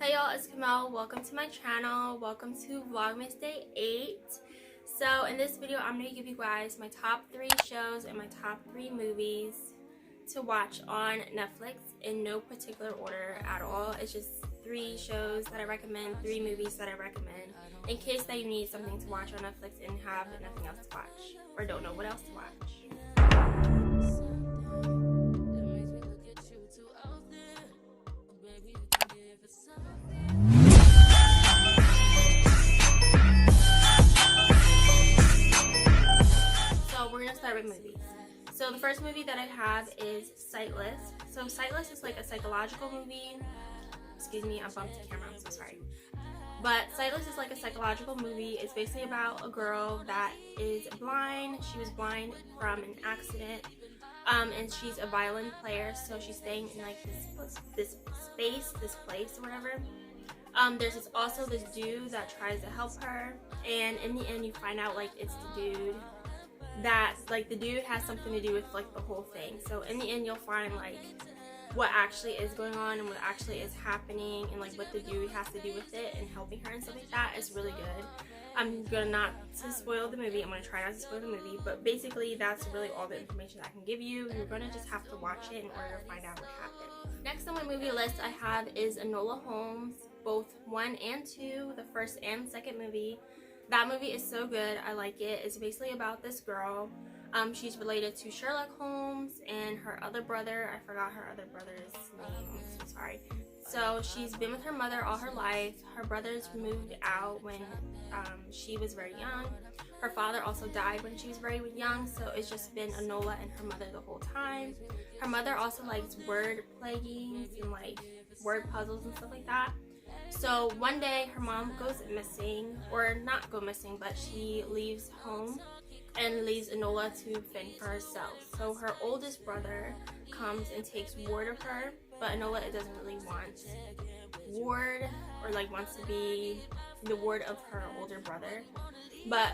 Hey y'all, it's Kamel. Welcome to my channel. Welcome to Vlogmas Day 8. So in this video, I'm going to give you guys my top 3 shows and my top 3 movies to watch on Netflix in no particular order at all. It's just 3 shows that I recommend, 3 movies that I recommend in case that you need something to watch on Netflix and have nothing else to watch or don't know what else to watch. Start with movies. So the first movie that I have is Sightless. So Sightless is like a psychological movie. Excuse me, I bumped the camera, I'm so sorry. But Sightless is like a psychological movie. It's basically about a girl that is blind. She was blind from an accident. And she's a violin player, so she's staying in like this place or whatever. There's also this dude that tries to help her, and in the end you find out like it's the dude that like the dude has something to do with like the whole thing. So in the end you'll find like what actually is going on and what actually is happening and like what the dude has to do with it and helping her and stuff like that. Is really good. I'm gonna not to spoil the movie. I'm gonna try not to spoil the movie, but basically that's really all the information I can give you. You're gonna just have to watch it in order to find out what happened. Next on my movie list I have is Enola Holmes, both 1 and 2, the first and second movie. That movie is so good. I like it. It's basically about this girl. She's related to Sherlock Holmes and her other brother. I forgot her other brother's name. I'm so sorry. So she's been with her mother all her life. Her brothers moved out when she was very young. Her father also died when she was very young. So it's just been Enola and her mother the whole time. Her mother also likes word play games and like word puzzles and stuff like that. So one day her mom goes missing, or not go missing, but she leaves home and leaves Enola to fend for herself. So her oldest brother comes and takes ward of her, but Enola doesn't really want ward or like wants to be the ward of her older brother. But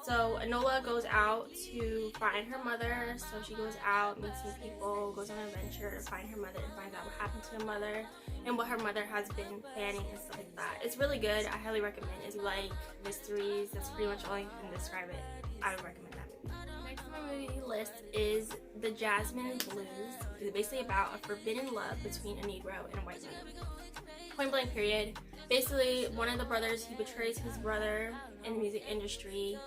so Enola goes out to find her mother. So she goes out, meets some people, goes on an adventure to find her mother and finds out what happened to her mother and what her mother has been planning and stuff like that. It's really good. I highly recommend it. If you like mysteries, that's pretty much all you can describe it. I would recommend that movie. Next on my movie list is the Jazzman Blues. It's basically about a forbidden love between a Negro and a white woman. Point blank period. Basically, one of the brothers, he betrays his brother in the music industry.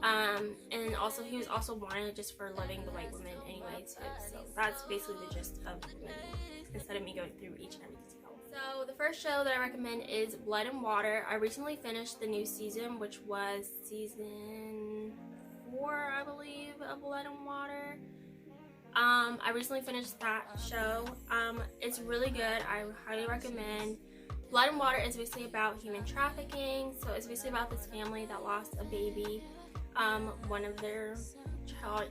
And also he was also wanted just for loving the white woman anyway too. So that's basically the gist of the movie, instead of me going through each and every detail. So the first show that I recommend is Blood and Water. I recently finished the new season, which was season 4, I believe, of Blood and Water. I recently finished that show. It's really good. I highly recommend. Blood and Water is basically about human trafficking. So it's basically about this family that lost a baby, one of their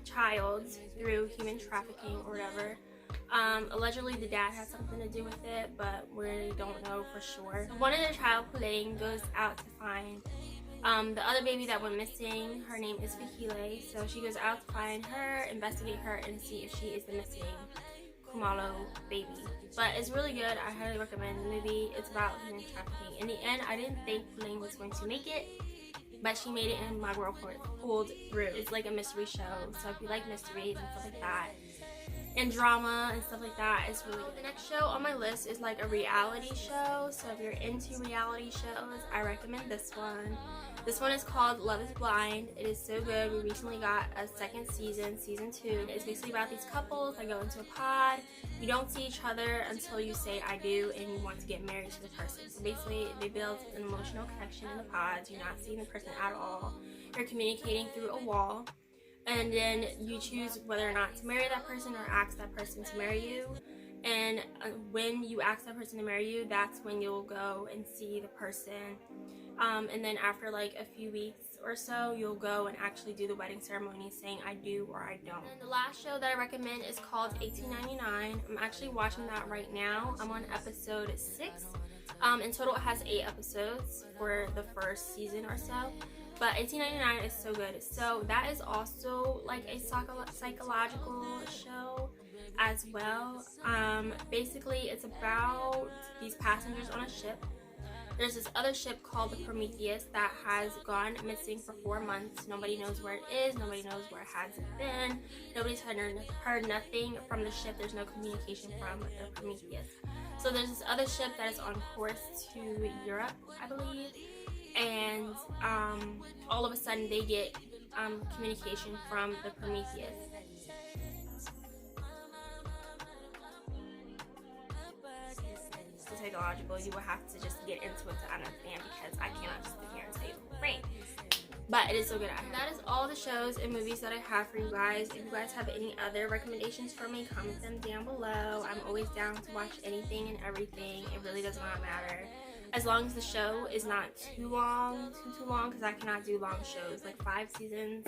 child through human trafficking or whatever. Allegedly the dad has something to do with it, but we don't know for sure. One of their child playing goes out to find the other baby that went missing. Her name is Fahile, so she goes out to find her, investigate her, and see if she is the missing Kumalo baby. But it's really good. I highly recommend the movie. It's about human trafficking. In the end, I didn't think Lane was going to make it, but she made it and my girl pulled through. It's like a mystery show, so if you like mysteries and stuff like that, and drama and stuff like that, it's really good. The next show on my list is like a reality show. So if you're into reality shows, I recommend this one. This one is called Love is Blind. It is so good. We recently got a second season, season 2. It's basically about these couples that go into a pod. You don't see each other until you say I do and you want to get married to the person. So basically they build an emotional connection in the pods. You're not seeing the person at all. You're communicating through a wall. And then you choose whether or not to marry that person or ask that person to marry you. And when you ask that person to marry you, that's when you'll go and see the person. And then after like a few weeks or so, you'll go and actually do the wedding ceremony saying I do or I don't. And the last show that I recommend is called 1899. I'm actually watching that right now. I'm on episode 6. In total it has 8 episodes for the first season or so. But 1899 is so good. So that is also like a psychological show. as well. Basically, it's about these passengers on a ship. There's this other ship called the Prometheus that has gone missing for 4 months. Nobody knows where it is. Nobody knows where it has been. Nobody's heard nothing from the ship. There's no communication from the Prometheus. So there's this other ship that is on course to Europe, I believe. And all of a sudden they get communication from the Prometheus. Psychological, you will have to just get into it to understand, because I cannot just sit here and tell you the whole thing. But it is so good. That is all the shows and movies that I have for you guys. If you guys have any other recommendations for me, comment them down below. I'm always down to watch anything and everything. It really does not matter, as long as the show is not too long, because I cannot do long shows like 5 seasons.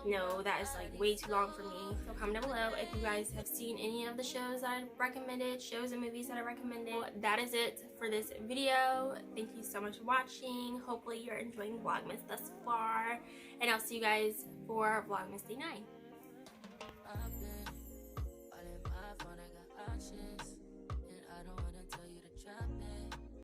No, that is like way too long for me. So comment down below if you guys have seen any of the shows that I recommended, shows and movies that I recommended. That is it for this video. Thank you so much for watching. Hopefully you're enjoying Vlogmas thus far, and I'll see you guys for Vlogmas Day 9.